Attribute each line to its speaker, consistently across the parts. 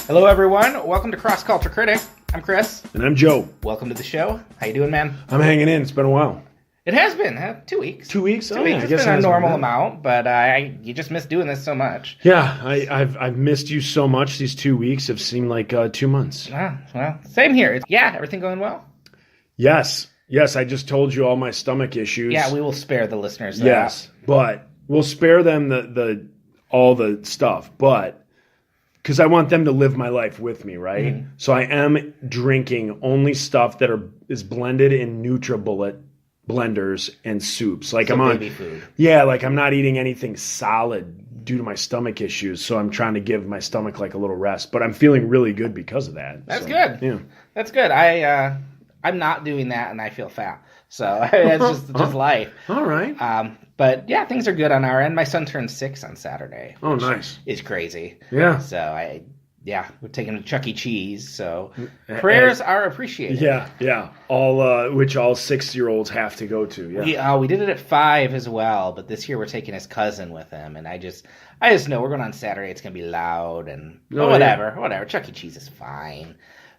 Speaker 1: Hello, everyone. Welcome to Cross Culture Critic. I'm Chris.
Speaker 2: And I'm Joe.
Speaker 1: Welcome to the show. How you doing, man?
Speaker 2: I'm hanging in. It's been a while.
Speaker 1: It has been 2 weeks.
Speaker 2: 2 weeks?
Speaker 1: 2 weeks.
Speaker 2: Yeah,
Speaker 1: It's been a normal amount, but you just miss doing this so much.
Speaker 2: Yeah, I've missed you so much. These 2 weeks have seemed like 2 months.
Speaker 1: Well, same here. Everything going well?
Speaker 2: Yes. I just told you all my stomach issues.
Speaker 1: Yeah, we will spare the listeners that.
Speaker 2: Yes, but we'll spare them all the stuff, but because I want them to live my life with me, right? Mm-hmm. So I am drinking only stuff that is blended in NutriBullet blenders and soups. Like I'm on
Speaker 1: baby food.
Speaker 2: Yeah, like I'm not eating anything solid due to my stomach issues. So I'm trying to give my stomach like a little rest, but I'm feeling really good because of that.
Speaker 1: That's good.
Speaker 2: Yeah,
Speaker 1: that's good. I'm not doing that, and I feel fat. So it's just life.
Speaker 2: All right.
Speaker 1: But yeah, things are good on our end. My son turned 6 on Saturday.
Speaker 2: Oh, nice.
Speaker 1: It's crazy.
Speaker 2: Yeah.
Speaker 1: So we're taking him to Chuck E. Cheese. So prayers are appreciated.
Speaker 2: Yeah. All which all 6-year-olds have to go to. Yeah.
Speaker 1: We did it at 5 as well, but this year we're taking his cousin with him, and I just know we're going on Saturday. It's gonna be loud and whatever. Chuck E. Cheese is fine.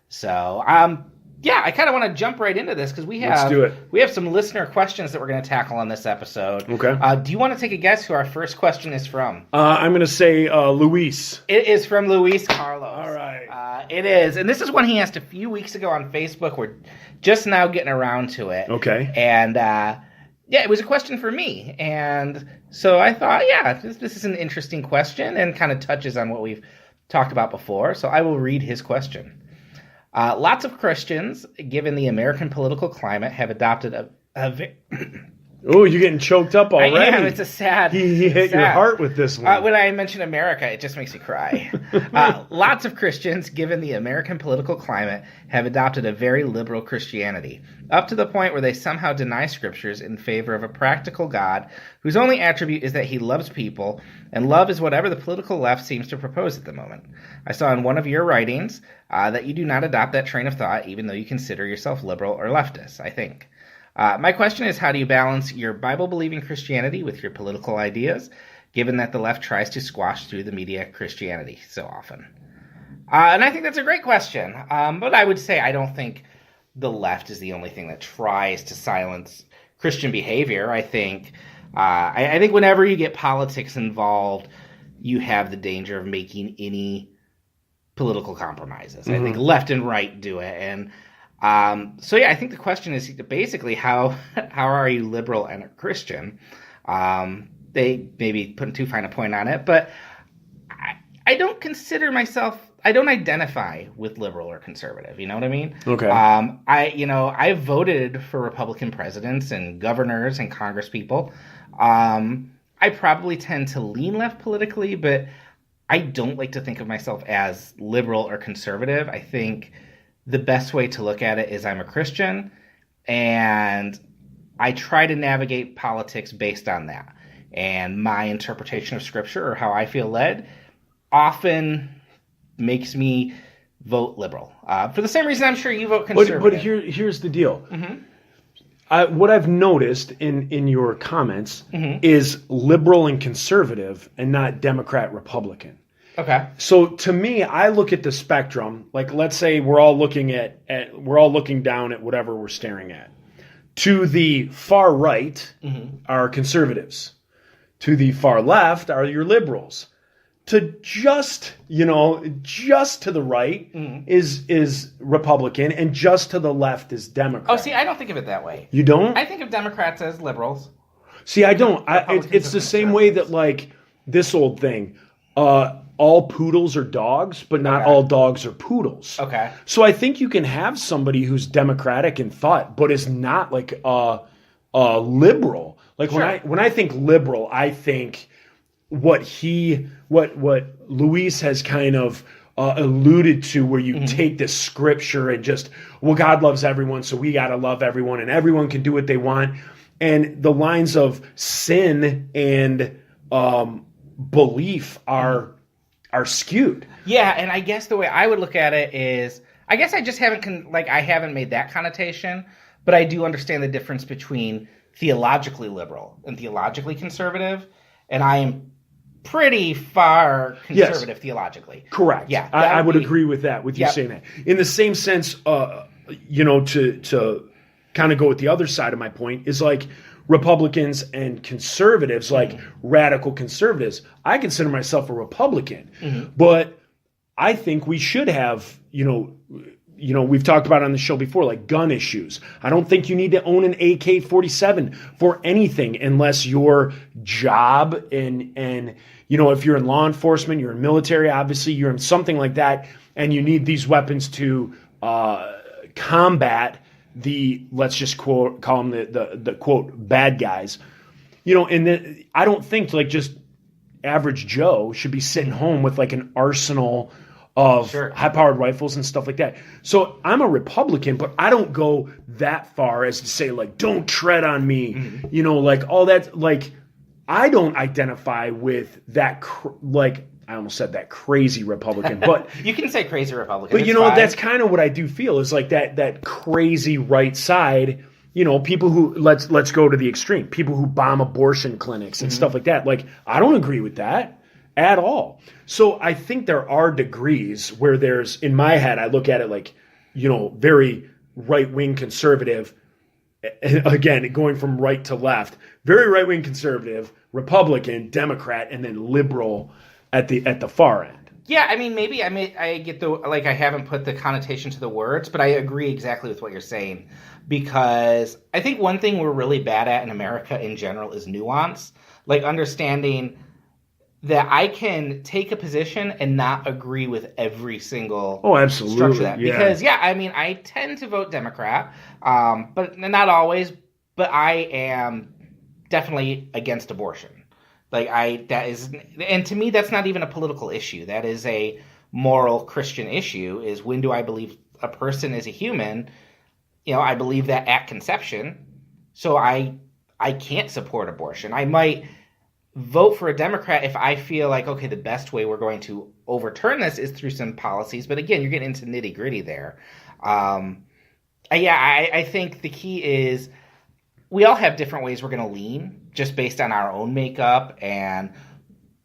Speaker 1: So I kind of want to jump right into this because
Speaker 2: Let's do it.
Speaker 1: We have some listener questions that we're going to tackle on this episode.
Speaker 2: Okay.
Speaker 1: Do you want to take a guess who our first question is from?
Speaker 2: I'm going to say Luis.
Speaker 1: It is from Luis Carlos.
Speaker 2: All right.
Speaker 1: It is. And this is one he asked a few weeks ago on Facebook. We're just now getting around to it.
Speaker 2: Okay.
Speaker 1: And it was a question for me. And so I thought, this is an interesting question and kind of touches on what we've talked about before. So I will read his question. Lots of Christians, given the American political climate, have adopted a
Speaker 2: Oh, you're getting choked up already.
Speaker 1: I am. It's a sad...
Speaker 2: He hit your heart with this one.
Speaker 1: When I mention America, it just makes me cry. Lots of Christians, given the American political climate, have adopted a very liberal Christianity, up to the point where they somehow deny scriptures in favor of a practical God whose only attribute is that he loves people, and love is whatever the political left seems to propose at the moment. I saw in one of your writings that you do not adopt that train of thought, even though you consider yourself liberal or leftist, I think. My question is, how do you balance your Bible-believing Christianity with your political ideas, given that the left tries to squash through the media Christianity so often? And I think that's a great question. But I would say I don't think the left is the only thing that tries to silence Christian behavior. I think whenever you get politics involved, you have the danger of making any political compromises. Mm-hmm. I think left and right do it. And I think the question is basically how are you liberal and a Christian? They maybe putting too fine a point on it, but I don't consider myself. I don't identify with liberal or conservative. You know what I mean?
Speaker 2: Okay.
Speaker 1: I voted for Republican presidents and governors and congresspeople. I probably tend to lean left politically, but I don't like to think of myself as liberal or conservative. I think the best way to look at it is I'm a Christian, and I try to navigate politics based on that. And my interpretation of Scripture, or how I feel led, often makes me vote liberal. For the same reason I'm sure you vote conservative.
Speaker 2: But here's the deal. Mm-hmm. What I've noticed in your comments mm-hmm. is liberal and conservative and not Democrat, Republican.
Speaker 1: Okay.
Speaker 2: So to me, I look at the spectrum, like let's say we're all looking down at whatever we're staring at. To the far right mm-hmm. are conservatives. To the far left are your liberals. To just to the right mm-hmm. is Republican, and just to the left is Democrat.
Speaker 1: Oh, see, I don't think of it that way.
Speaker 2: You don't?
Speaker 1: I think of Democrats as liberals.
Speaker 2: See, I don't. It's the same way that like this old thing. All poodles are dogs, but not all dogs are poodles.
Speaker 1: Okay.
Speaker 2: So I think you can have somebody who's democratic in thought, but is not like liberal. Like sure. when I think liberal, I think what Luis has kind of alluded to, where you mm-hmm. take this scripture and just, well, God loves everyone, so we got to love everyone, and everyone can do what they want. And the lines of sin and belief are skewed.
Speaker 1: Yeah, and I guess the way I would look at it is, I guess I just haven't I haven't made that connotation, but I do understand the difference between theologically liberal and theologically conservative, and I am pretty far conservative theologically.
Speaker 2: Correct.
Speaker 1: Yeah,
Speaker 2: I would agree with that, with you saying that. In the same sense, to kind of go with the other side of my point is like Republicans and conservatives, like radical conservatives. I consider myself a Republican, but I think we should have, we've talked about it on the show before, like gun issues. I don't think you need to own an AK-47 for anything unless your job and if you're in law enforcement, you're in military, obviously, you're in something like that, and you need these weapons to combat let's just call them the quote bad guys. I don't think like just average Joe should be sitting home with like an arsenal of high-powered rifles and stuff like that. So I'm a Republican, but I don't go that far as to say, like, don't tread on me, like all that. Like, I don't identify with that, I almost said that crazy Republican, but
Speaker 1: you can say crazy Republican.
Speaker 2: But that's kind of what I do feel is like that crazy right side. People who let's go to the extreme. People who bomb abortion clinics and stuff like that. Like, I don't agree with that at all. So I think there are degrees where there's, in my head, I look at it like, very right-wing conservative, again, going from right to left, very right-wing conservative, Republican, Democrat, and then liberal at the far end.
Speaker 1: Yeah, I mean, maybe I get I haven't put the connotation to the words, but I agree exactly with what you're saying, because I think one thing we're really bad at in America in general is nuance, like understanding that I can take a position and not agree with every single structure of that.
Speaker 2: Yeah.
Speaker 1: Because, I tend to vote Democrat, but not always, but I am definitely against abortion. And to me, that's not even a political issue. That is a moral Christian issue, is when do I believe a person is a human? I believe that at conception, so I can't support abortion. I might vote for a Democrat if I feel like, okay, the best way we're going to overturn this is through some policies. But again, you're getting into nitty gritty there. I think the key is we all have different ways we're going to lean just based on our own makeup and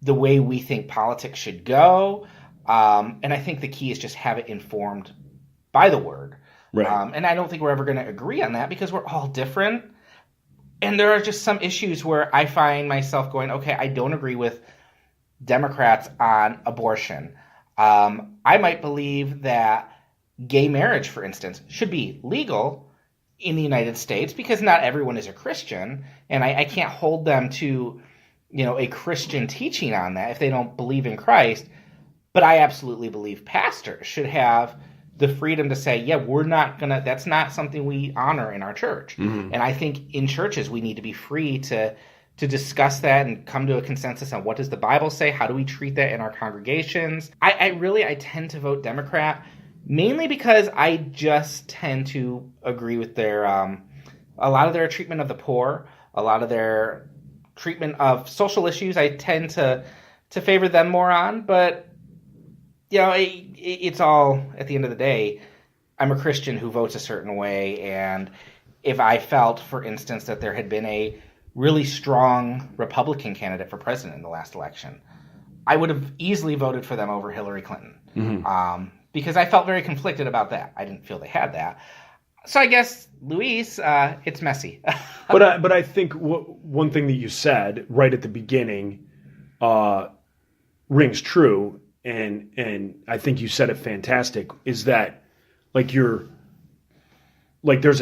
Speaker 1: the way we think politics should go. And I think the key is just have it informed by the word.
Speaker 2: Right.
Speaker 1: And I don't think we're ever going to agree on that because we're all different. And there are just some issues where I find myself going, okay, I don't agree with Democrats on abortion. I might believe that gay marriage, for instance, should be legal in the United States because not everyone is a Christian. And I can't hold them to, a Christian teaching on that if they don't believe in Christ. But I absolutely believe pastors should have the freedom to say, yeah, that's not something we honor in our church. Mm-hmm. And I think in churches we need to be free to discuss that and come to a consensus on what does the Bible say? How do we treat that in our congregations? I tend to vote Democrat mainly because I just tend to agree with their, a lot of their treatment of the poor, a lot of their treatment of social issues. I tend to favor them more on, but it's all, at the end of the day, I'm a Christian who votes a certain way, and if I felt, for instance, that there had been a really strong Republican candidate for president in the last election, I would have easily voted for them over Hillary Clinton, because I felt very conflicted about that. I didn't feel they had that. So I guess, Luis, it's messy.
Speaker 2: But I think one thing that you said right at the beginning rings true, and I think you said it fantastic, is that there's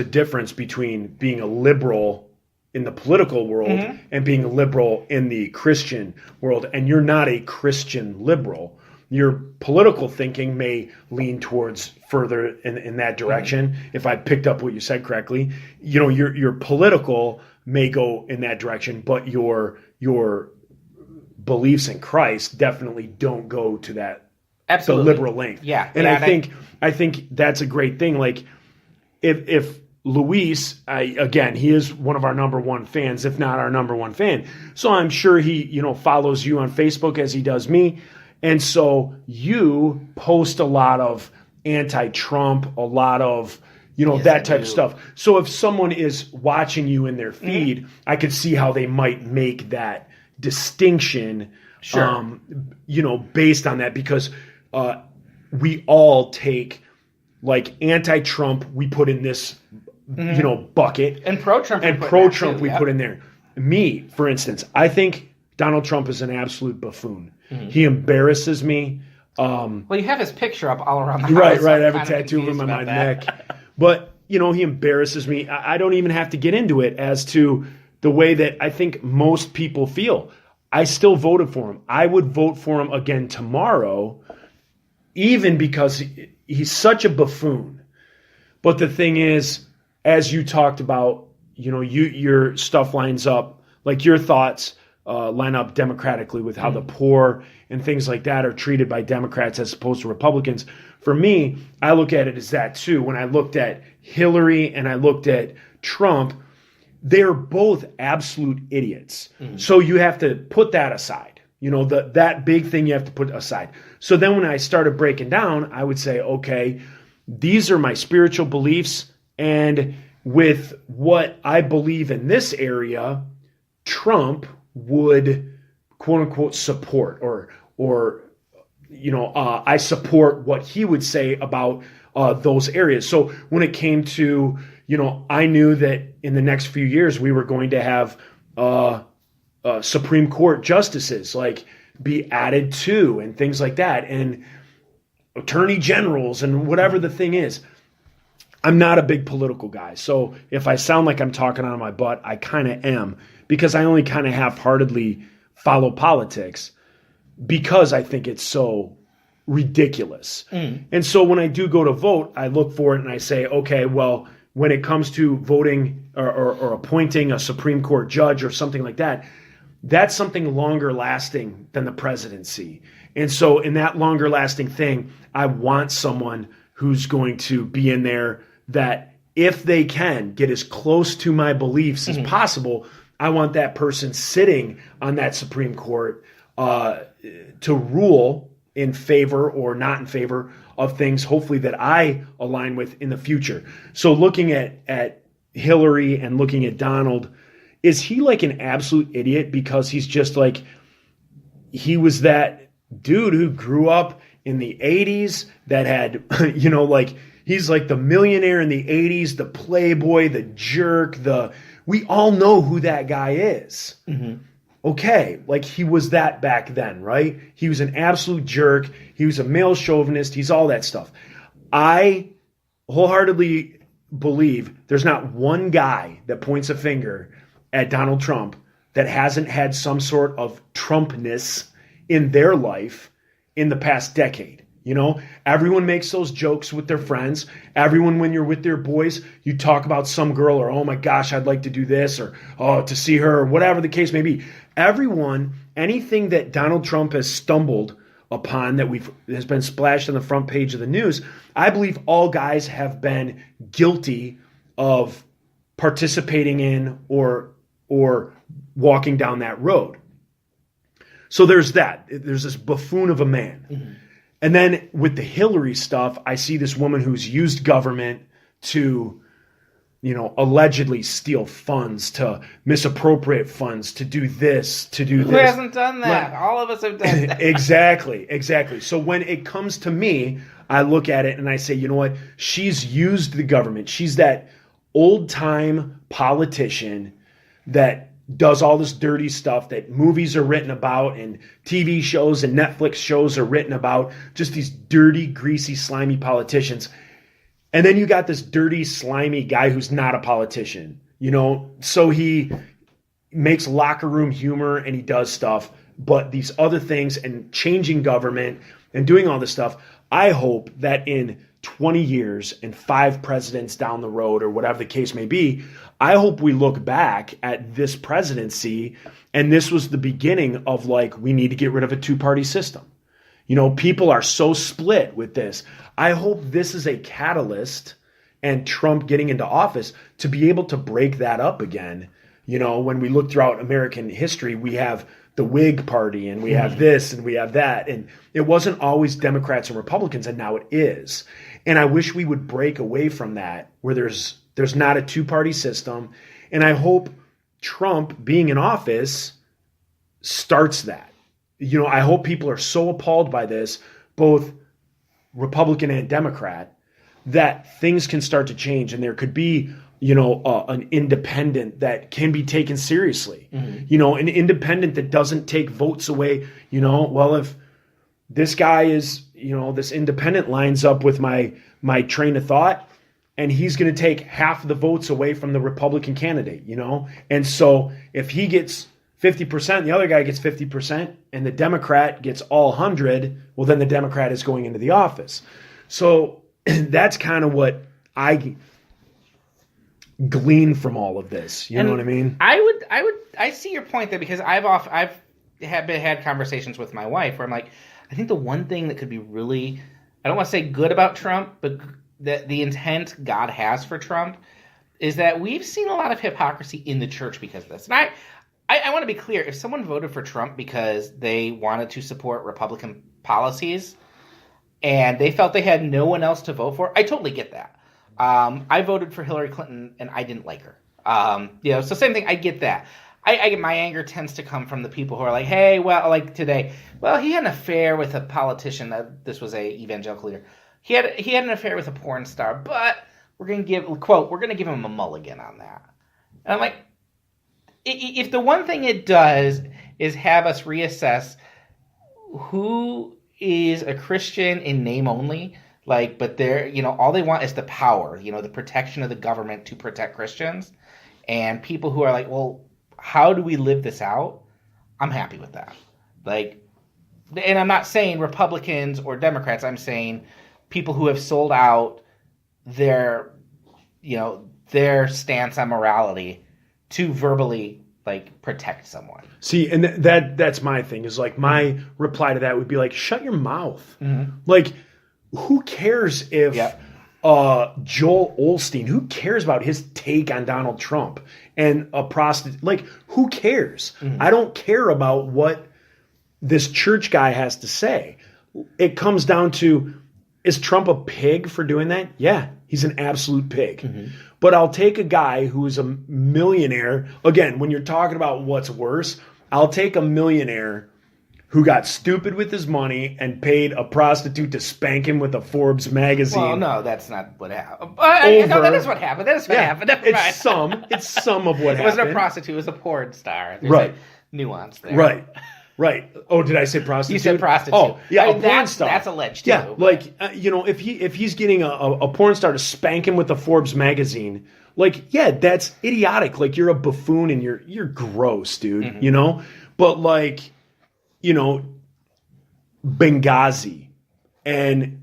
Speaker 2: a difference between being a liberal in the political world and being a liberal in the Christian world, and you're not a Christian liberal. Your political thinking may lean towards further in that direction. If I picked up what you said correctly, your political may go in that direction, but your beliefs in Christ definitely don't go to that the liberal length.
Speaker 1: Yeah,
Speaker 2: and I think that's a great thing. Like if Luis, again, he is one of our number one fans, if not our number one fan. So I'm sure he follows you on Facebook as he does me. And so you post a lot of anti-Trump, a lot of, that type of stuff. So if someone is watching you in their feed, I could see how they might make that distinction
Speaker 1: Sure.
Speaker 2: Based on that, because we all take like anti-Trump, we put in this, bucket,
Speaker 1: And pro-Trump.
Speaker 2: and pro-Trump we put in there. Me, for instance, I think Donald Trump is an absolute buffoon. He embarrasses me.
Speaker 1: Well, you have his picture up all around the house.
Speaker 2: Right.
Speaker 1: So
Speaker 2: I
Speaker 1: I'm
Speaker 2: have a
Speaker 1: kind of
Speaker 2: tattoo of
Speaker 1: confused
Speaker 2: him on my
Speaker 1: about that.
Speaker 2: neck. But, he embarrasses me. I don't even have to get into it as to the way that I think most people feel. I still voted for him. I would vote for him again tomorrow, even because he's such a buffoon. But the thing is, as you talked about, your stuff lines up, like your thoughts line up democratically with how the poor and things like that are treated by Democrats as opposed to Republicans. For me, I look at it as that too. When I looked at Hillary and I looked at Trump, they're both absolute idiots. So you have to put that aside. That big thing you have to put aside. So then when I started breaking down, I would say, okay, these are my spiritual beliefs. And with what I believe in this area, Trump would quote unquote support or I support what he would say about those areas. So when it came to, I knew that in the next few years we were going to have Supreme Court justices like be added to and things like that, and attorney generals and whatever the thing is. I'm not a big political guy. So if I sound like I'm talking out of my butt, I kind of am, because I only kind of half-heartedly follow politics because I think it's so ridiculous. And so when I do go to vote, I look for it and I say, okay, well, when it comes to voting or appointing a Supreme Court judge or something like that, that's something longer lasting than the presidency. And so in that longer lasting thing, I want someone who's going to be in there that if they can get as close to my beliefs as possible, I want that person sitting on that Supreme Court to rule in favor or not in favor of things, hopefully, that I align with in the future. So looking at Hillary and looking at Donald, is he like an absolute idiot because he's just like, he was that dude who grew up in the 80s that had, like, he's like the millionaire in the 80s, the playboy, the jerk, we all know who that guy is. Okay, like he was that back then, right? He was an absolute jerk. He was a male chauvinist. He's all that stuff. I wholeheartedly believe there's not one guy that points a finger at Donald Trump that hasn't had some sort of Trumpness in their life in the past decade. Everyone makes those jokes with their friends. Everyone, when you're with their boys, you talk about some girl or, oh my gosh, I'd like to do this, or, oh, to see her, or whatever the case may be. Everyone, anything that Donald Trump has stumbled upon that has been splashed on the front page of the news, I believe all guys have been guilty of participating in or walking down that road. So there's that. There's this buffoon of a man. And then with the Hillary stuff, I see this woman who's used government to, allegedly steal funds, to misappropriate funds, to do this, to do this.
Speaker 1: Who hasn't done that? All of us have done that.
Speaker 2: Exactly. So when it comes to me, I look at it and I say, you know what? She's used the government. She's that old-time politician that does all this dirty stuff that movies are written about and TV shows and Netflix shows are written about, just these dirty, greasy, slimy politicians. And then you got this dirty, slimy guy who's not a politician, so he makes locker room humor and he does stuff, but these other things and changing government and doing all this stuff, I hope that in 20 years and 5 presidents down the road or whatever the case may be, I hope we look back at this presidency and this was the beginning of like, we need to get rid of a 2-party system. People are so split with this. I hope this is a catalyst and Trump getting into office to be able to break that up again. When we look throughout American history, we have the Whig Party and we have this and we have that. And it wasn't always Democrats and Republicans, and now it is. And I wish we would break away from that, where there's not a 2-party system. And I hope Trump being in office starts that. I hope people are so appalled by this, both Republican and Democrat, that things can start to change and there could be, an independent that can be taken seriously. An independent that doesn't take votes away. Well, if this guy is, this independent lines up with my train of thought, and he's going to take half of the votes away from the Republican candidate, And so if he gets 50%, the other guy gets 50%, and the Democrat gets all 100, well, then the Democrat is going into the office. So that's kind of what I glean from all of this. You know what I mean?
Speaker 1: I see your point there, because I've had conversations with my wife where I'm like, I think the one thing that could be really, I don't want to say good about Trump, but the intent God has for Trump is that we've seen a lot of hypocrisy in the church because of this. And I want to be clear, if someone voted for Trump because they wanted to support Republican policies and they felt they had no one else to vote for, I totally get that. I voted for Hillary Clinton and I didn't like her. So same thing, I get that. My anger tends to come from the people who are like, hey, well, like today, well, he had an affair with a politician. This was a evangelical leader. He had an affair with a porn star, but we're going to give him a mulligan on that. And I'm like, if the one thing it does is have us reassess who is a Christian in name only, but they're, all they want is the power, the protection of the government to protect Christians, and people who are like, well, how do we live this out? I'm happy with that. And I'm not saying Republicans or Democrats, I'm saying people who have sold out their stance on morality to verbally protect someone.
Speaker 2: See, and that's my thing is my reply to that would be shut your mouth. Who cares if Joel Osteen, who cares about his take on Donald Trump and a prostitute? Who cares? I don't care about what this church guy has to say. It comes down to, is Trump a pig for doing that? Yeah, he's an absolute pig. But I'll take a guy who is a millionaire. Again, when you're talking about what's worse, I'll take a millionaire who got stupid with his money and paid a prostitute to spank him with a Forbes magazine.
Speaker 1: Well, no, that's not what happened. No, that is what happened. That is what happened.
Speaker 2: It's some of what happened.
Speaker 1: It wasn't a prostitute. It was a porn star. There's a nuance there.
Speaker 2: Right. Oh, did I say prostitute?
Speaker 1: You said prostitute.
Speaker 2: Oh, yeah, a porn star.
Speaker 1: That's alleged, too.
Speaker 2: Yeah, if he's getting a porn star to spank him with a Forbes magazine, that's idiotic. You're a buffoon and you're gross, dude, But Benghazi and,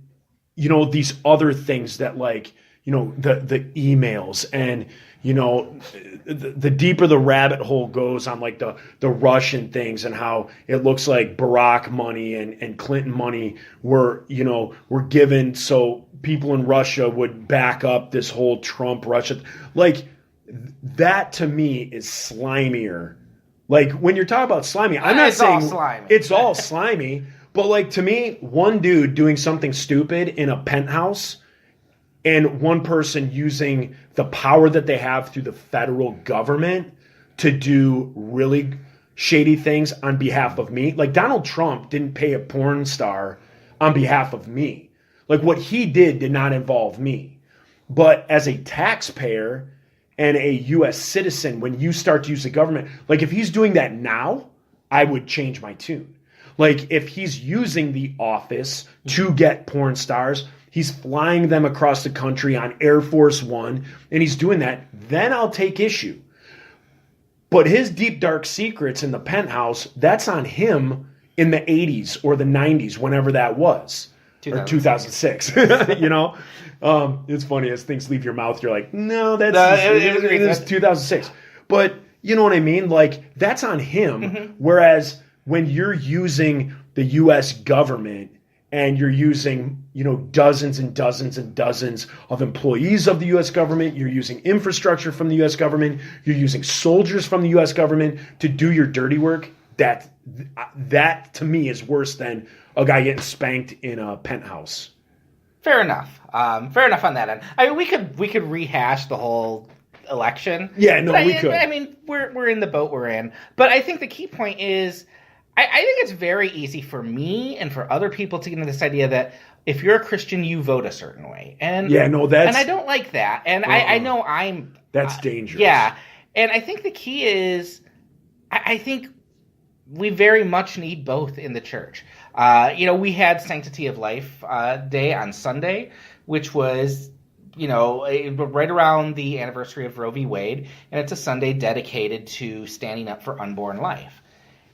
Speaker 2: these other things that the emails and, the deeper the rabbit hole goes on the Russian things and how it looks like Barack money and Clinton money were given so people in Russia would back up this whole Trump Russia. That to me is slimier. When you're talking about slimy, I'm not saying it's all slimy, but to me, one dude doing something stupid in a penthouse and one person using the power that they have through the federal government to do really shady things on behalf of me. Donald Trump didn't pay a porn star on behalf of me. What he did not involve me. But as a taxpayer and a U.S. citizen, when you start to use the government, if he's doing that now, I would change my tune. If he's using the office to get porn stars, he's flying them across the country on Air Force One, and he's doing that, then I'll take issue. But his deep, dark secrets in the penthouse, that's on him in the 80s or the 90s, whenever that was. Or 2006. It's funny, as things leave your mouth, you're like, no, it was 2006. But you know what I mean? That's on him. Whereas when you're using the U.S. government and you're using, dozens and dozens and dozens of employees of the U.S. government, you're using infrastructure from the U.S. government, you're using soldiers from the U.S. government to do your dirty work, that to me is worse than a guy getting spanked in a penthouse.
Speaker 1: Fair enough. Fair enough on that end. I mean, we could rehash the whole election.
Speaker 2: Yeah, no, we could.
Speaker 1: I mean, we're in the boat we're in. But I think the key point is, I think it's very easy for me and for other people to get into this idea that if you're a Christian, you vote a certain way. And
Speaker 2: yeah, no, that's...
Speaker 1: And I don't like that. And I know I'm...
Speaker 2: That's dangerous.
Speaker 1: Yeah. And I think the key is, I think we very much need both in the church. We had Sanctity of Life Day on Sunday, which was, right around the anniversary of Roe v. Wade. And it's a Sunday dedicated to standing up for unborn life.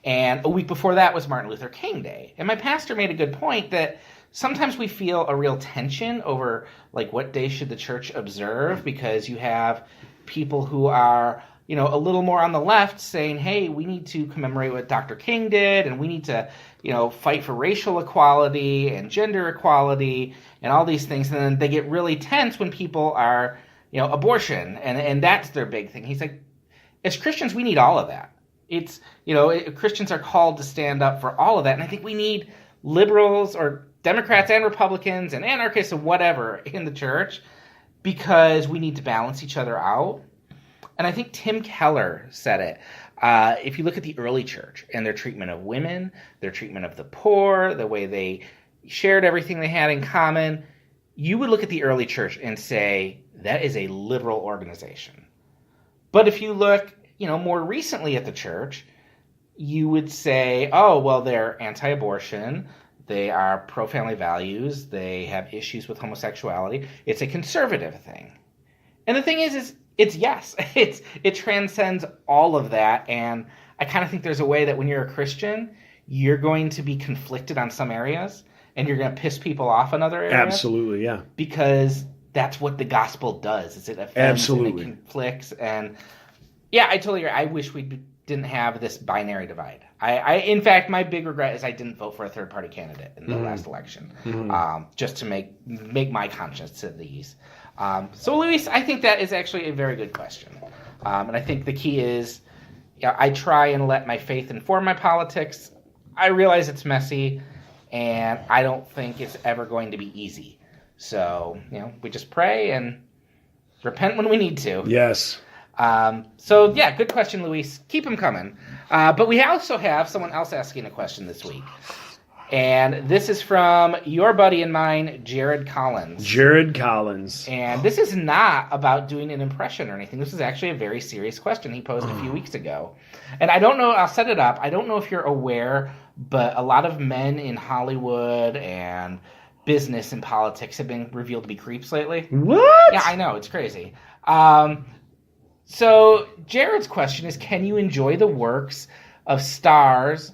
Speaker 1: And a week before that was Martin Luther King Day. And my pastor made a good point that sometimes we feel a real tension over, like, what day should the church observe, because you have people who are, a little more on the left saying, hey, we need to commemorate what Dr. King did, and we need to, fight for racial equality and gender equality and all these things. And then they get really tense when people are, abortion, and that's their big thing. He's like, as Christians, we need all of that. It's, Christians are called to stand up for all of that. And I think we need liberals or Democrats and Republicans and anarchists and whatever in the church, because we need to balance each other out. And I think Tim Keller said it. If you look at the early church and their treatment of women, their treatment of the poor, the way they shared everything they had in common, you would look at the early church and say, that is a liberal organization. But if you look, more recently at the church, you would say, oh, well, they're anti-abortion, they are pro-family values, they have issues with homosexuality. It's a conservative thing. And the thing is it's yes, it transcends all of that. And I kind of think there's a way that when you're a Christian, you're going to be conflicted on some areas, and you're going to piss people off in other areas.
Speaker 2: Absolutely, yeah.
Speaker 1: Because that's what the gospel does. Is it offends
Speaker 2: Absolutely.
Speaker 1: And it conflicts. And yeah, I totally agree. I wish we didn't have this binary divide. In fact, my big regret is I didn't vote for a third-party candidate in the last election, just to make my conscience at ease. So, Luis, I think that is actually a very good question. And I think the key is, I try and let my faith inform my politics. I realize it's messy, and I don't think it's ever going to be easy. So, we just pray and repent when we need to.
Speaker 2: Yes.
Speaker 1: So, yeah, good question, Luis. Keep them coming. But we also have someone else asking a question this week. And this is from your buddy and mine, Jared Collins.
Speaker 2: Jared Collins.
Speaker 1: And this is not about doing an impression or anything. This is actually a very serious question he posed a few weeks ago. And I don't know, I'll set it up. I don't know if you're aware, but a lot of men in Hollywood and business and politics have been revealed to be creeps lately.
Speaker 2: What?
Speaker 1: Yeah, I know. It's crazy. So Jared's question is, can you enjoy the works of stars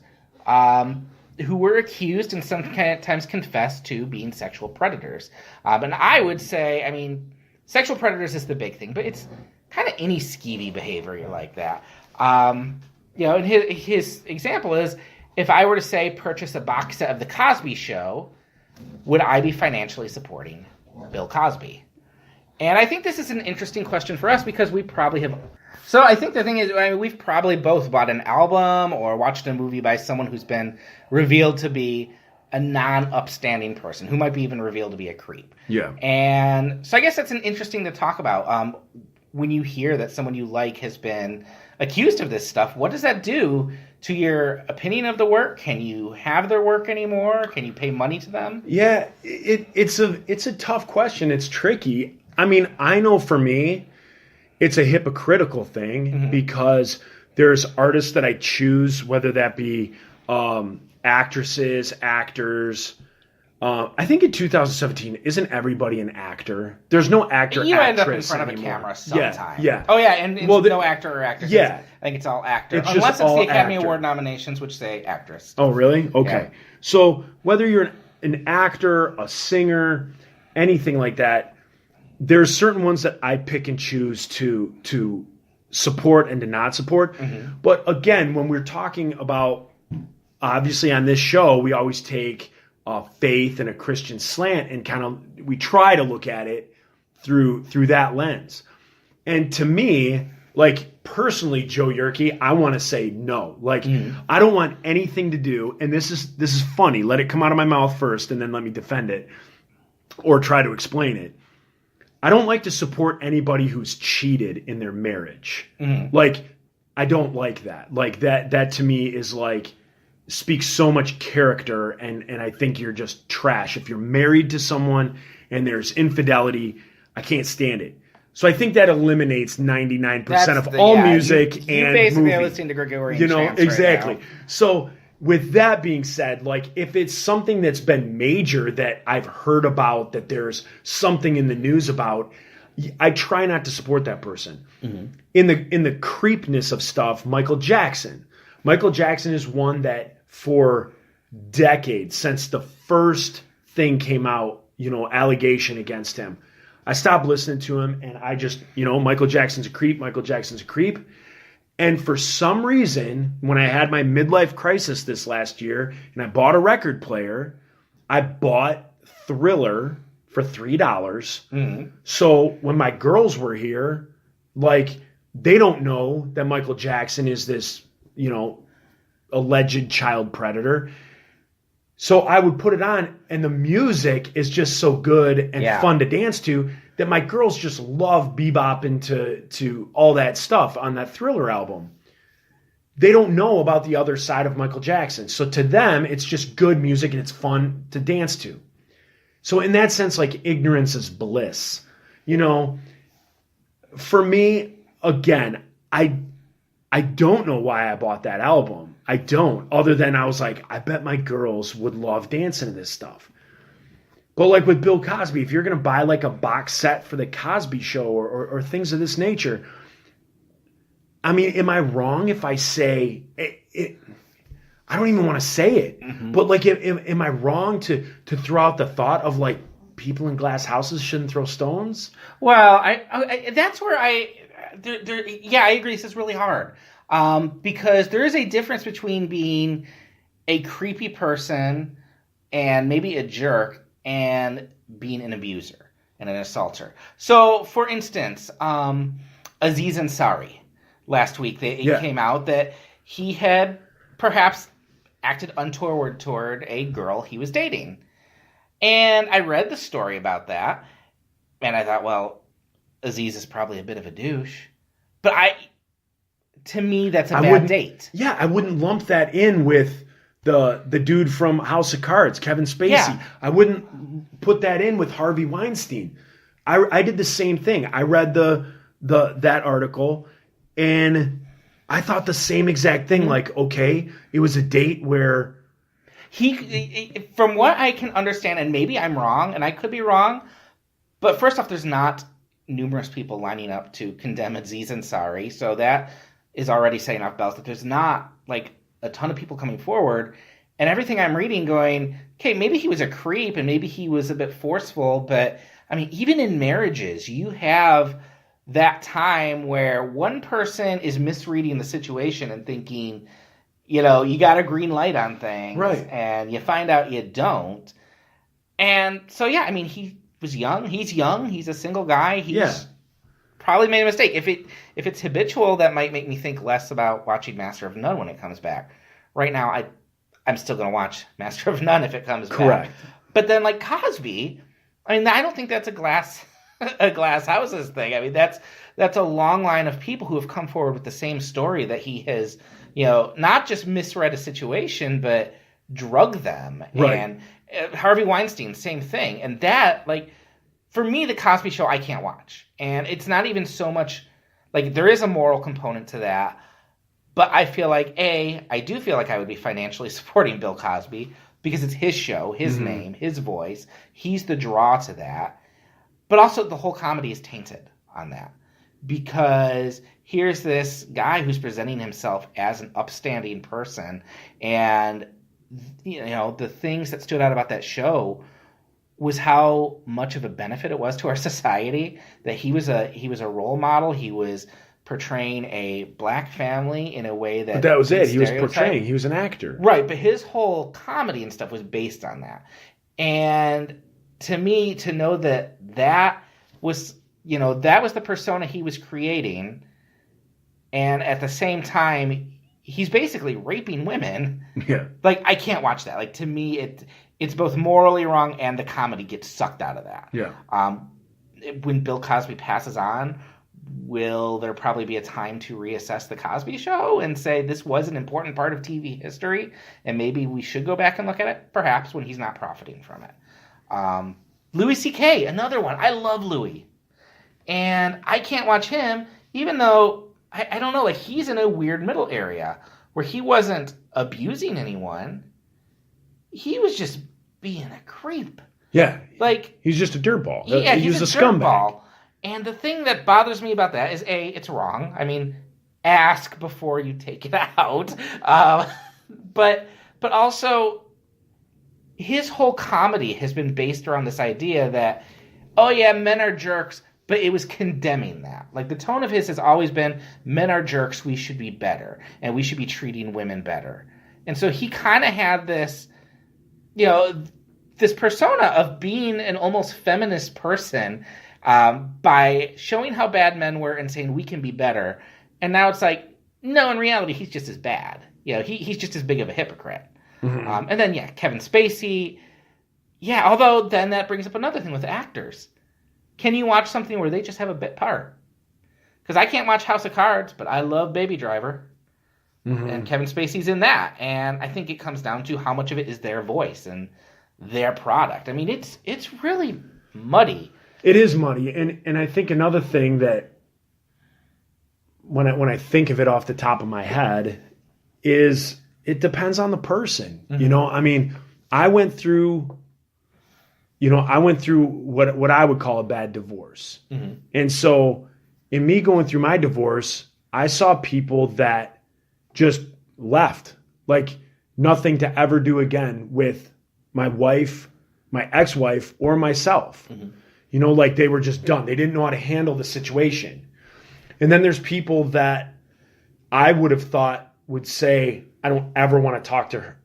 Speaker 1: who were accused and sometimes confessed to being sexual predators? And I would say, sexual predators is the big thing, but it's kind of any skeevy behavior like that. And his example is, if I were to say purchase a box set of The Cosby Show, would I be financially supporting Bill Cosby? And I think this is an interesting question for us because we probably have... So I think the thing is, we've probably both bought an album or watched a movie by someone who's been revealed to be a non-upstanding person, who might be even revealed to be a creep.
Speaker 2: Yeah.
Speaker 1: And so I guess that's an interesting to talk about. When you hear that someone you like has been accused of this stuff, what does that do to your opinion of the work? Can you have their work anymore? Can you pay money to them?
Speaker 2: Yeah, it's a tough question. It's tricky. I know for me, it's a hypocritical thing because there's artists that I choose, whether that be actresses, actors. I think in 2017, isn't everybody an actor? There's no actor,
Speaker 1: you end up in
Speaker 2: actress
Speaker 1: front of a
Speaker 2: anymore.
Speaker 1: camera sometime.
Speaker 2: Yeah.
Speaker 1: Oh, yeah, and it's no actor or actress.
Speaker 2: Yeah.
Speaker 1: I think it's all actor.
Speaker 2: It's
Speaker 1: Unless
Speaker 2: just
Speaker 1: it's
Speaker 2: all
Speaker 1: the Academy
Speaker 2: actor.
Speaker 1: Award nominations, which say actress.
Speaker 2: Oh, really? Okay.
Speaker 1: Yeah.
Speaker 2: So whether you're an actor, a singer, anything like that, there's certain ones that I pick and choose to support and to not support. But again, when we're talking about, obviously on this show, we always take faith and a Christian slant and we try to look at it through that lens. And to me, personally, Joe Yerke, I want to say no. I don't want anything to do, and this is funny. Let it come out of my mouth first, and then let me defend it or try to explain it. I don't like to support anybody who's cheated in their marriage. I don't like that. That to me is speaks so much character, and I think you're just trash. If you're married to someone and there's infidelity, I can't stand it. So I think that eliminates 99% of all music
Speaker 1: you
Speaker 2: and
Speaker 1: basically
Speaker 2: movie.
Speaker 1: are listening to Gregorian chants
Speaker 2: exactly.
Speaker 1: right now.
Speaker 2: So with that being said, like if it's something that's been major that I've heard about, that there's something in the news about, I try not to support that person. Mm-hmm. In the creepness of stuff, Michael Jackson. Michael Jackson is one that for decades, since the first thing came out, allegation against him, I stopped listening to him, and I just, Michael Jackson's a creep. Michael Jackson's a creep. And for some reason, when I had my midlife crisis this last year and I bought a record player, I bought Thriller for $3. Mm-hmm. So when my girls were here, like, they don't know that Michael Jackson is this, alleged child predator. So I would put it on, and the music is just so good and fun to dance to that my girls just love bebopping to all that stuff on that Thriller album. They don't know about the other side of Michael Jackson. So to them, it's just good music and it's fun to dance to. So in that sense, like, ignorance is bliss. For me, again, I don't know why I bought that album. I don't, other than I was like, I bet my girls would love dancing to this stuff. But like with Bill Cosby, if you're going to buy like a box set for the Cosby Show or things of this nature, I mean, am I wrong if I say it? I don't even want to say it, but like, am I wrong to throw out the thought of like people in glass houses shouldn't throw stones?
Speaker 1: Well, I that's where I agree. This is really hard because there is a difference between being a creepy person and maybe a jerk and being an abuser and an assaulter. So, for instance, Aziz Ansari, last week it came out that he had perhaps acted untoward toward a girl he was dating. And I read the story about that, and I thought, well, Aziz is probably a bit of a douche. But to me, that's a bad date.
Speaker 2: Yeah, I wouldn't lump that in with the dude from House of Cards, Kevin Spacey. Yeah. I wouldn't put that in with Harvey Weinstein. I did the same thing. I read that article, and I thought the same exact thing. Mm-hmm. Like, okay, it was a date where
Speaker 1: he, from what I can understand, and maybe I'm wrong, and I could be wrong, but first off, there's not numerous people lining up to condemn Aziz Ansari, so that is already saying off bells that there's not like a ton of people coming forward. And everything I'm reading going, okay, maybe he was a creep and maybe he was a bit forceful, but I mean, even in marriages, you have that time where one person is misreading the situation and thinking, you got a green light on things,
Speaker 2: right? And
Speaker 1: you find out you don't. And so, yeah, I mean, he was young. He's young. He's a single guy. He's probably made a mistake. If it's habitual, that might make me think less about watching Master of None when it comes back. Right now, I'm still going to watch Master of None if it comes back. But then, like Cosby, I mean, I don't think that's a glass houses thing. I mean, that's a long line of people who have come forward with the same story that he has, not just misread a situation, but drugged them.
Speaker 2: Right.
Speaker 1: And Harvey Weinstein, same thing. And that, like, for me, The Cosby Show, I can't watch. And it's not even so much, like, there is a moral component to that. But I feel like, I do feel like I would be financially supporting Bill Cosby because it's his show, his name, his voice. He's the draw to that. But also the whole comedy is tainted on that. Because here's this guy who's presenting himself as an upstanding person. And, the things that stood out about that show was how much of a benefit it was to our society. That he was a role model. He was portraying a black family in a way that...
Speaker 2: But that was it. He was portraying. He was an actor.
Speaker 1: Right, but his whole comedy and stuff was based on that. And to me, to know that was, that was the persona he was creating, and at the same time, he's basically raping women.
Speaker 2: Yeah.
Speaker 1: Like, I can't watch that. Like, to me, it's both morally wrong and the comedy gets sucked out of that.
Speaker 2: Yeah.
Speaker 1: When Bill Cosby passes on, will there probably be a time to reassess the Cosby Show and say this was an important part of TV history and maybe we should go back and look at it? Perhaps, when he's not profiting from it. Louis C.K., another one. I love Louis. And I can't watch him, even though, I don't know, like, he's in a weird middle area where he wasn't abusing anyone. He was just being a creep.
Speaker 2: Yeah.
Speaker 1: Like,
Speaker 2: he's just a dirtball.
Speaker 1: Yeah,
Speaker 2: he's a
Speaker 1: scumbag.
Speaker 2: scumbag.
Speaker 1: And the thing that bothers me about that is, A, it's wrong. I mean, ask before you take it out. But also, his whole comedy has been based around this idea that, oh yeah, men are jerks, but it was condemning that. Like, the tone of his has always been, men are jerks, we should be better, and we should be treating women better. And so he kind of had this, this persona of being an almost feminist person, by showing how bad men were and saying we can be better. And now it's like, no, in reality, he's just as bad. He's just as big of a hypocrite. Mm-hmm. And then, Kevin Spacey. Yeah, although then that brings up another thing with actors. Can you watch something where they just have a bit part? Because I can't watch House of Cards, but I love Baby Driver. Mm-hmm. And Kevin Spacey's in that. And I think it comes down to how much of it is their voice and their product. I mean, it's really muddy.
Speaker 2: It is muddy, and I think another thing that when I think of it off the top of my head is it depends on the person. Mm-hmm. I mean, I went through what I would call a bad divorce, mm-hmm. and so in me going through my divorce, I saw people that just left, like nothing to ever do again with my wife, my ex-wife, or myself. Mm-hmm. Like they were just done. They didn't know how to handle the situation. And then there's people that I would have thought would say, I don't ever want to talk to her,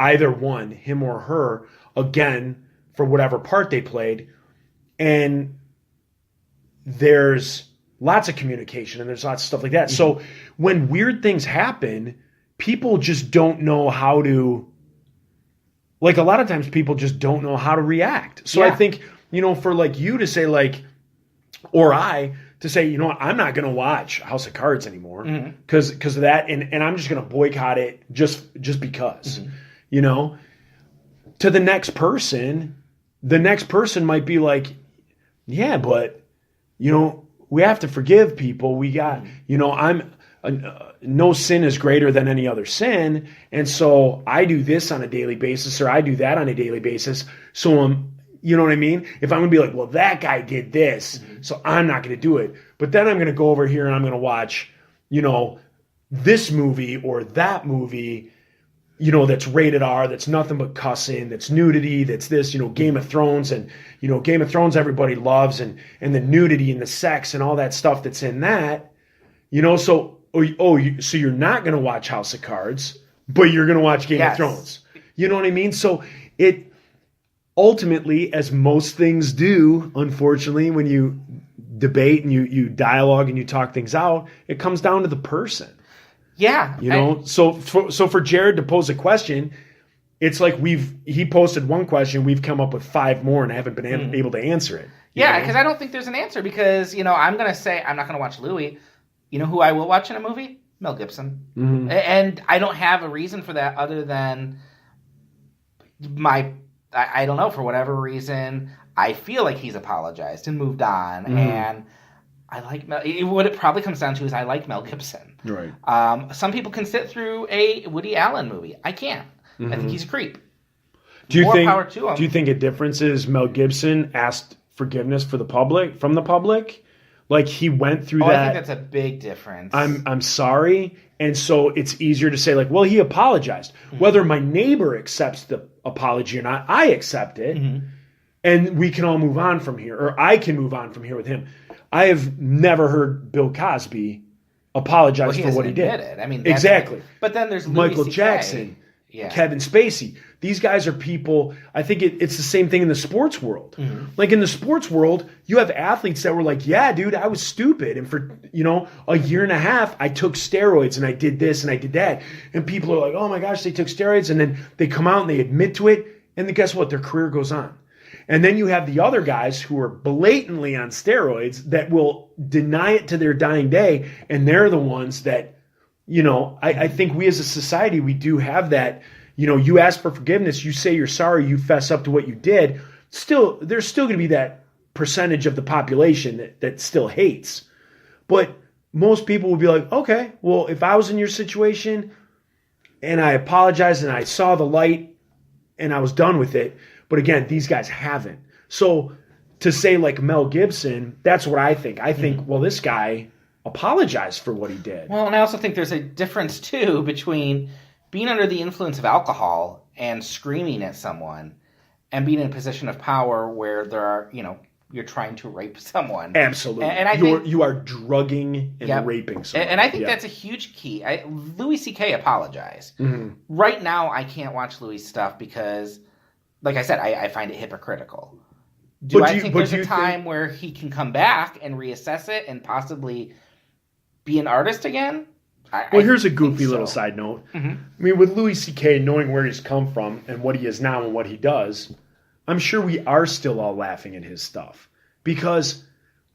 Speaker 2: either one, him or her, again, for whatever part they played. And there's lots of communication and there's lots of stuff like that. Mm-hmm. So when weird things happen, people just don't know how to, like, a lot of times people just don't know how to react. So I think, for like you to say, like, or I to say, I'm not going to watch House of Cards anymore because of that, and I'm just going to boycott it just because, mm-hmm. To the next person might be like, yeah, but we have to forgive people. We got, I'm no sin is greater than any other sin, and so I do this on a daily basis, or I do that on a daily basis. So you know what I mean? If I'm going to be like, well, that guy did this, mm-hmm. so I'm not going to do it. But then I'm going to go over here and I'm going to watch, this movie or that movie, that's rated R, that's nothing but cussing, that's nudity, that's this, Game of Thrones. And, Game of Thrones everybody loves, and the nudity and the sex and all that stuff that's in that, so you're not going to watch House of Cards, but you're going to watch Game of Thrones. You know what I mean? So ultimately, as most things do, unfortunately, when you debate and you dialogue and you talk things out, it comes down to the person.
Speaker 1: Yeah.
Speaker 2: So for Jared to pose a question, it's like he posted one question, we've come up with 5 more, and I haven't been able to answer it.
Speaker 1: Yeah, because I don't think there's an answer, because, I'm going to say I'm not going to watch Louis. You know who I will watch in a movie? Mel Gibson. Mm-hmm. And I don't have a reason for that other than I don't know, for whatever reason, I feel like he's apologized and moved on. Mm. And I like what it probably comes down to is I like Mel Gibson.
Speaker 2: Right.
Speaker 1: Some people can sit through a Woody Allen movie. I can't. Mm-hmm. I think he's a creep.
Speaker 2: More power to him. Do you think a difference is Mel Gibson asked forgiveness from the public? Like, he went through that.
Speaker 1: I think that's a big difference.
Speaker 2: I'm sorry. And so it's easier to say, like, well, he apologized. Mm-hmm. Whether my neighbor accepts the apology or not, I accept it. Mm-hmm. And we can all move on from here. Or I can move on from here with him. I have never heard Bill Cosby apologize for what he did.
Speaker 1: It. I mean,
Speaker 2: exactly.
Speaker 1: But then there's
Speaker 2: Michael Jackson, Kevin Spacey. These guys are people. I think it's the same thing in the sports world. Mm-hmm. Like, in the sports world, you have athletes that were like, yeah, dude, I was stupid. And for, a year and a half, I took steroids and I did this and I did that. And people are like, oh my gosh, they took steroids. And then they come out and they admit to it. And then guess what? Their career goes on. And then you have the other guys who are blatantly on steroids that will deny it to their dying day. And they're the ones that, I think we as a society, we do have that, you ask for forgiveness, you say you're sorry, you fess up to what you did. Still, there's still going to be that percentage of the population that still hates. But most people will be like, okay, well, if I was in your situation and I apologized and I saw the light and I was done with it. But again, these guys haven't. So to say like Mel Gibson, that's what I think. I think, well, this guy apologized for what he did.
Speaker 1: Well, and I also think there's a difference, too, between being under the influence of alcohol and screaming at someone and being in a position of power where there are, you're trying to rape someone.
Speaker 2: Absolutely.
Speaker 1: And I think
Speaker 2: you are drugging and raping someone.
Speaker 1: And I think that's a huge key. Louis C.K. apologized.
Speaker 2: Mm-hmm.
Speaker 1: Right now, I can't watch Louis' stuff because, like I said, I find it hypocritical. Do I think there's a time where he can come back and reassess it and possibly be an artist again?
Speaker 2: Here's a goofy little side note.
Speaker 1: Mm-hmm.
Speaker 2: I mean, with Louis C.K., knowing where he's come from and what he is now and what he does, I'm sure we are still all laughing at his stuff. Because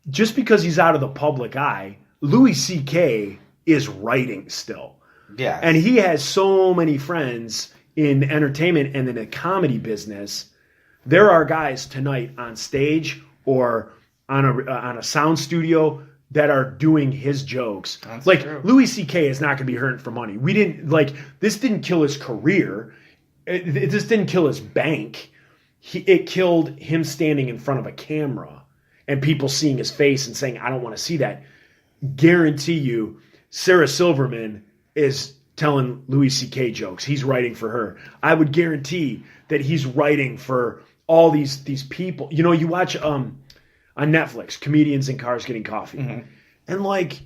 Speaker 2: just because he's out of the public eye, Louis C.K. is writing still.
Speaker 1: Yeah.
Speaker 2: And he has so many friends in entertainment and in the comedy business. There are guys tonight on stage or on a sound studio that are doing his jokes.
Speaker 1: That's
Speaker 2: like
Speaker 1: true.
Speaker 2: Louis C.K. is not going to be hurting for money. This didn't kill his career. This didn't kill his bank. It killed him standing in front of a camera and people seeing his face and saying, I don't want to see that. Guarantee you, Sarah Silverman is telling Louis C.K. jokes. He's writing for her. I would guarantee that he's writing for all these people. You watch on Netflix, Comedians in Cars Getting Coffee.
Speaker 1: Mm-hmm.
Speaker 2: And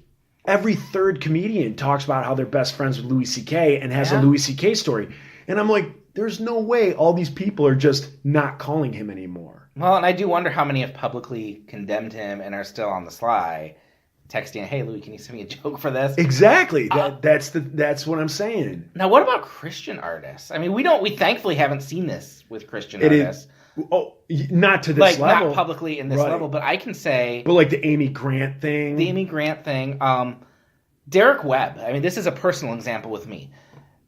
Speaker 2: every third comedian talks about how they're best friends with Louis C.K. and has a Louis C.K. story. And I'm like, there's no way all these people are just not calling him anymore.
Speaker 1: Well, and I do wonder how many have publicly condemned him and are still on the sly, texting, hey, Louis, can you send me a joke for this?
Speaker 2: Exactly. That's what I'm saying.
Speaker 1: Now, what about Christian artists? I mean, we thankfully haven't seen this with Christian artists.
Speaker 2: Not to this level.
Speaker 1: Not publicly in this level, but I can say...
Speaker 2: But the Amy Grant thing.
Speaker 1: Derek Webb. I mean, this is a personal example with me.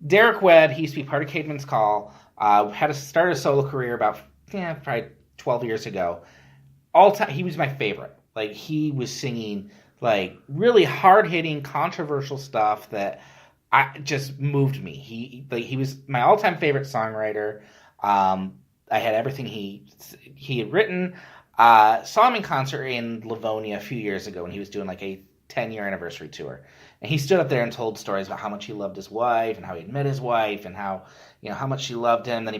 Speaker 1: Derek Webb, he used to be part of Caedmon's Call, started a solo career about probably 12 years ago. All time, he was my favorite. He was singing really hard-hitting, controversial stuff that just moved me. He was my all-time favorite songwriter. I had everything he had written. Saw him in concert in Livonia a few years ago when he was doing a 10-year anniversary tour. And he stood up there and told stories about how much he loved his wife and how he'd met his wife and how much she loved him. Then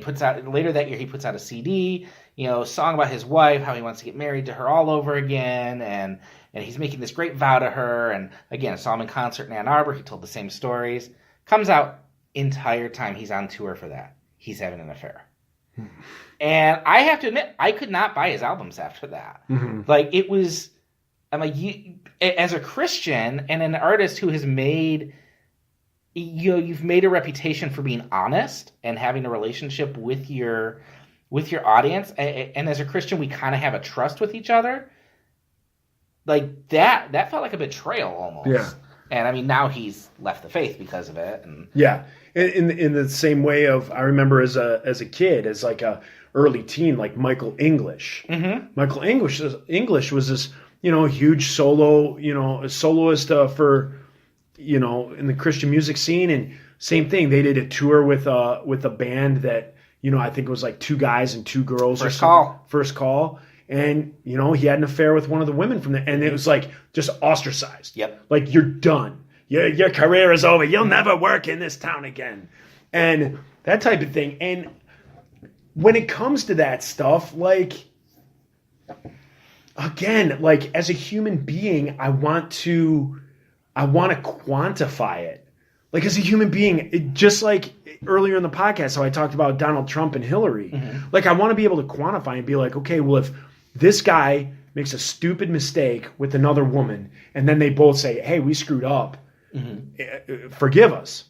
Speaker 1: later that year he puts out a CD, a song about his wife, how he wants to get married to her all over again, and he's making this great vow to her. And again, I saw him in concert in Ann Arbor. He told the same stories. Comes out, entire time he's on tour for that, he's having an affair. And I have to admit, I could not buy his albums after that.
Speaker 2: Mm-hmm.
Speaker 1: It was... I'm like, as a Christian and an artist who has made, you've made a reputation for being honest and having a relationship with your audience. And as a Christian, we kind of have a trust with each other. That felt like a betrayal almost.
Speaker 2: Yeah.
Speaker 1: And I mean, now he's left the faith because of it. And
Speaker 2: yeah. In the same way I remember as a kid, as a early teen, Michael English.
Speaker 1: Mm-hmm.
Speaker 2: Michael English was this, huge solo, a soloist for, in the Christian music scene. And same thing, they did a tour with a band that, I think it was 2 guys and 2 girls. First Call. And, he had an affair with one of the women from there. And it was just ostracized.
Speaker 1: Yep.
Speaker 2: You're done. Your career is over. You'll never work in this town again. And that type of thing. And when it comes to that stuff, again, as a human being, I want to quantify it. As a human being, just earlier in the podcast, how I talked about Donald Trump and Hillary.
Speaker 1: Mm-hmm.
Speaker 2: I want to be able to quantify and be okay, well, if this guy makes a stupid mistake with another woman, and then they both say, hey, we screwed up, forgive us.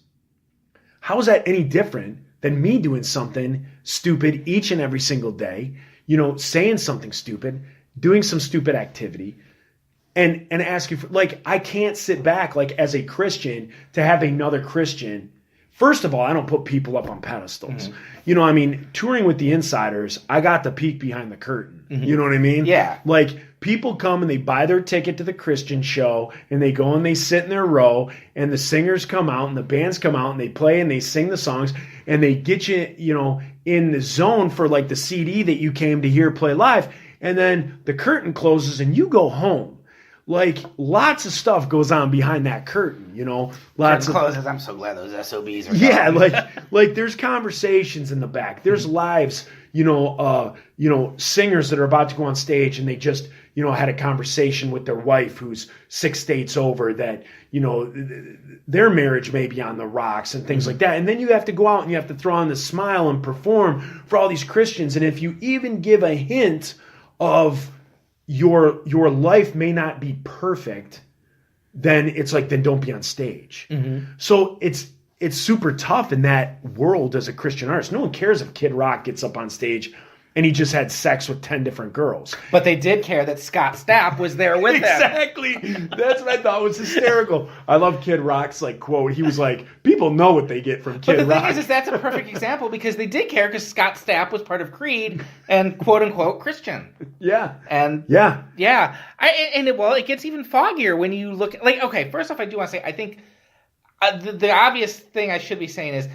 Speaker 2: How is that any different than me doing something stupid each and every single day, saying something stupid, doing some stupid activity, and ask you for, like, I can't sit back, like, as a Christian to have another Christian. First of all, I don't put people up on pedestals. Touring with the Insiders, I got the peek behind the curtain. You know what I mean?
Speaker 1: Yeah.
Speaker 2: Like, people come and they buy their ticket to the Christian show, and they go and they sit in their row, and the singers come out and the bands come out and they play and they sing the songs, and they get you, in the zone for, like, the CD that you came to hear play live, and then the curtain closes and you go home. Like, lots of stuff goes on behind that curtain, Lots of
Speaker 1: closes. I'm so glad those SOBs are
Speaker 2: yeah,
Speaker 1: gone.
Speaker 2: like there's conversations in the back. There's lives, singers that are about to go on stage and they just, had a conversation with their wife who's 6 states over that, their marriage may be on the rocks and things like that. And then you have to go out and you have to throw on the smile and perform for all these Christians. And if you even give a hint of your life may not be perfect, then it's like, then don't be on stage. So it's super tough in that world as a Christian artist. No one cares if Kid Rock gets up on stage and he just had sex with 10 different girls.
Speaker 1: But they did care that Scott Stapp was there with them.
Speaker 2: Exactly. That's what I thought was hysterical. I love Kid Rock's quote. He was like, people know what they get from Kid Rock.
Speaker 1: But the thing is that's a perfect example because they did care because Scott Stapp was part of Creed and quote unquote Christian.
Speaker 2: Yeah.
Speaker 1: And
Speaker 2: yeah.
Speaker 1: It gets even foggier when you look at, okay, first off, I do want to say, I think the obvious thing I should be saying is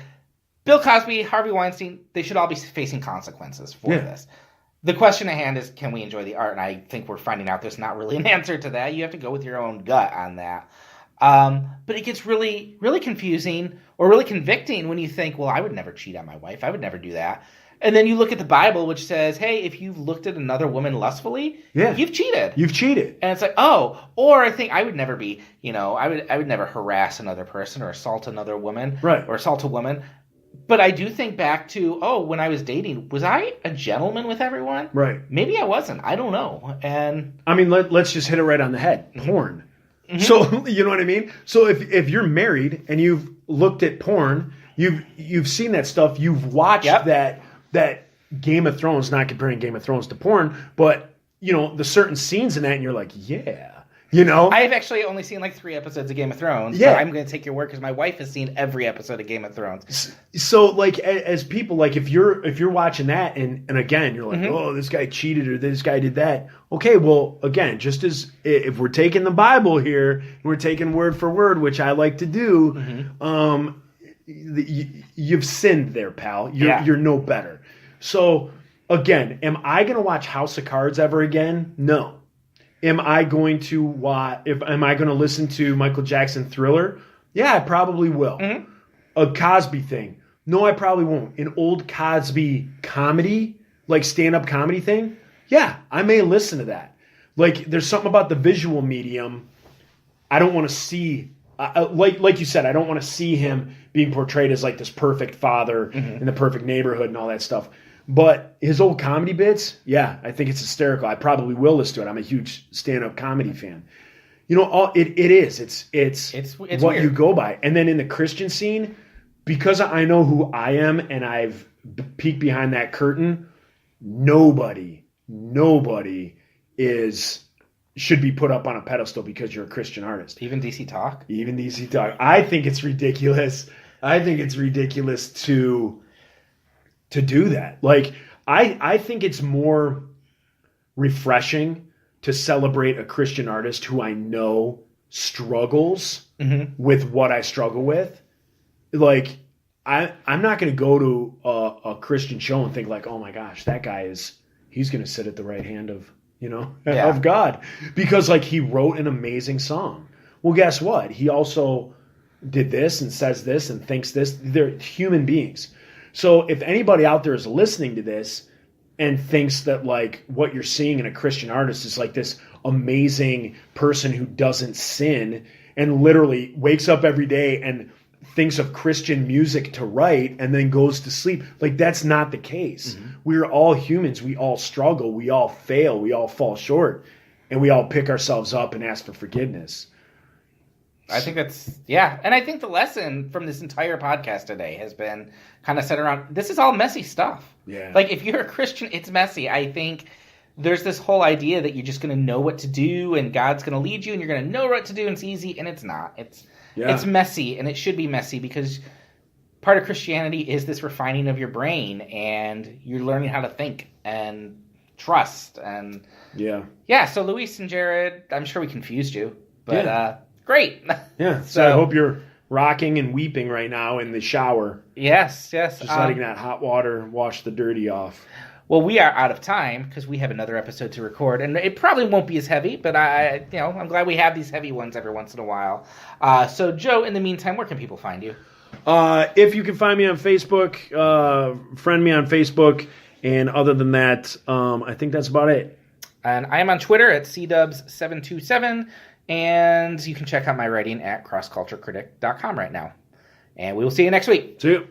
Speaker 1: Bill Cosby, Harvey Weinstein, they should all be facing consequences for this. The question at hand is, can we enjoy the art? And I think we're finding out there's not really an answer to that. You have to go with your own gut on that. But it gets really, really confusing or really convicting when you think, well, I would never cheat on my wife. I would never do that. And then you look at the Bible, which says, hey, if you've looked at another woman lustfully, you've cheated.
Speaker 2: You've cheated.
Speaker 1: And it's like, oh, or I think I would never be, I would never harass another person or assault another woman.
Speaker 2: Right.
Speaker 1: Or assault a woman. But I do think back to, when I was dating, was I a gentleman with everyone?
Speaker 2: Right.
Speaker 1: Maybe I wasn't. I don't know. And
Speaker 2: I mean, let's just hit it right on the head. Porn. So, you know what I mean? So if you're married and you've looked at porn, you've seen that stuff, you've watched that Game of Thrones, not comparing Game of Thrones to porn, but, the certain scenes in that, and you're like, yeah.
Speaker 1: I've actually only seen 3 episodes of Game of Thrones.
Speaker 2: Yeah.
Speaker 1: So I'm going to take your word because my wife has seen every episode of Game of Thrones.
Speaker 2: So as people, if you're watching that and again, you're like, oh, this guy cheated or this guy did that. Okay, well, again, just as if we're taking the Bible here, we're taking word for word, which I like to do, you've sinned there, pal. You're no better. So again, am I going to watch House of Cards ever again? No. Am I going to listen to Michael Jackson Thriller? Yeah, I probably will. A Cosby thing? No, I probably won't. An old Cosby comedy, stand-up comedy thing? Yeah, I may listen to that. There's something about the visual medium I don't want to see. Like you said, I don't want to see him being portrayed as this perfect father in the perfect neighborhood and all that stuff. But his old comedy bits, yeah, I think it's hysterical. I probably will listen to it. I'm a huge stand-up comedy fan. It is. It's what
Speaker 1: weird.
Speaker 2: You go by. And then in the Christian scene, because I know who I am and I've peeked behind that curtain, nobody should be put up on a pedestal because you're a Christian artist.
Speaker 1: Even DC Talk?
Speaker 2: Even DC Talk. I think it's ridiculous. To do that. I think it's more refreshing to celebrate a Christian artist who I know struggles with what I struggle with. I'm not going to go to a Christian show and think oh my gosh, that guy he's going to sit at the right hand of, of God. Because he wrote an amazing song. Well, guess what? He also did this and says this and thinks this. They're human beings. So if anybody out there is listening to this and thinks that what you're seeing in a Christian artist is this amazing person who doesn't sin and literally wakes up every day and thinks of Christian music to write and then goes to sleep, that's not the case. We're all humans. We all struggle. We all fail. We all fall short. And we all pick ourselves up and ask for forgiveness.
Speaker 1: I think that's, yeah. And I think the lesson from this entire podcast today has been kind of set around, this is all messy stuff.
Speaker 2: Yeah.
Speaker 1: Like, if you're a Christian, it's messy. I think there's this whole idea that you're just going to know what to do and God's going to lead you and you're going to know what to do and it's easy, and it's not. It's messy, and it should be messy because part of Christianity is this refining of your brain, and you're learning how to think and trust. And yeah. So Luis and Jared, I'm sure we confused you, but great.
Speaker 2: Yeah. So I hope you're rocking and weeping right now in the shower.
Speaker 1: Yes.
Speaker 2: Just letting that hot water wash the dirty off.
Speaker 1: Well, we are out of time because we have another episode to record, and it probably won't be as heavy, but I'm glad we have these heavy ones every once in a while. So Joe, in the meantime, where can people find you?
Speaker 2: If you can find me on Facebook, friend me on Facebook, and other than that, I think that's about it.
Speaker 1: And I am on Twitter at cdubs727, and you can check out my writing at crossculturecritic.com right now. And we will see you next week.
Speaker 2: See you.